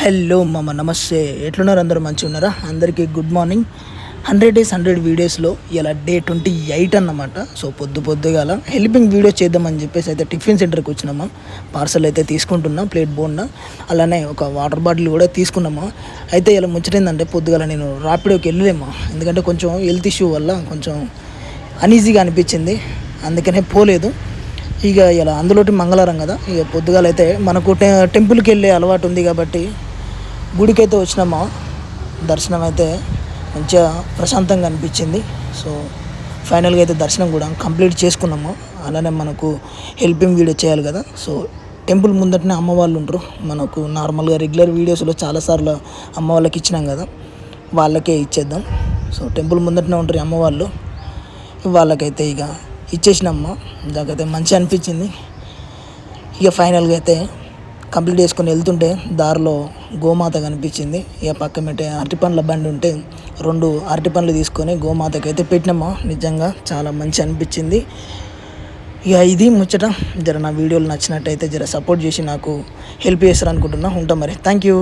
Hello మామ, నమస్తే. ఎట్లున్నారు? అందరూ మంచిగా ఉన్నారా? అందరికీ గుడ్ మార్నింగ్. 100 days 100 వీడియోస్లో ఇలా డే 28 అన్నమాట. సో పొద్దుగాల హెల్పింగ్ వీడియో చేద్దామని చెప్పేసి అయితే టిఫిన్ సెంటర్కి వచ్చినామా. పార్సల్ అయితే తీసుకుంటున్నా, ప్లేట్ బోండా, అలానే ఒక వాటర్ బాటిల్ కూడా తీసుకున్నామా. అయితే ఇలా ముచ్చటేందంటే పొద్దుగాల నేను రాపిడోకి వెళ్ళలేమా, ఎందుకంటే కొంచెం హెల్త్ ఇష్యూ వల్ల కొంచెం అనీజీగా అనిపించింది, అందుకనే పోలేదు. ఇక ఇలా అందులోటి మంగళవారం కదా, ఇక పొద్దుగాలైతే మనకు టెంపుల్కి వెళ్ళే అలవాటు ఉంది కాబట్టి గుడికి అయితే వచ్చినామా. దర్శనం అయితే మంచిగా ప్రశాంతంగా అనిపించింది. సో ఫైనల్గా అయితే దర్శనం కూడా కంప్లీట్ చేసుకున్నాము. అలానే మనకు హెల్పింగ్ వీడియో చేయాలి కదా, సో టెంపుల్ ముందటనే అమ్మ వాళ్ళు ఉంటారు. మనకు నార్మల్గా రెగ్యులర్ వీడియోస్లో చాలాసార్లు అమ్మ వాళ్ళకి ఇచ్చినాం కదా, వాళ్ళకే ఇచ్చేద్దాం. సో టెంపుల్ ముందటనే ఉంటారు అమ్మ వాళ్ళు, వాళ్ళకైతే ఇక ఇచ్చేసినమ్మ. దాకైతే మంచిగా అనిపించింది. ఇక ఫైనల్గా అయితే కంప్లీట్ చేసుకొని వెళ్తుంటే దారిలో గోమాత కనిపించింది. ఇక పక్కనట్టే అరటిపండ్ల బండి ఉంటే 2 అరటిపండ్లు తీసుకొని గోమాతకి అయితే పెట్టినామా. నిజంగా చాలా మంచి అనిపించింది. ఇక ఇది ముచ్చట. జర నా వీడియోలు నచ్చినట్టయితే జర సపోర్ట్ చేసి నాకు హెల్ప్ చేస్తారు అనుకుంటున్నా. ఉంటాం మరి. Thank you.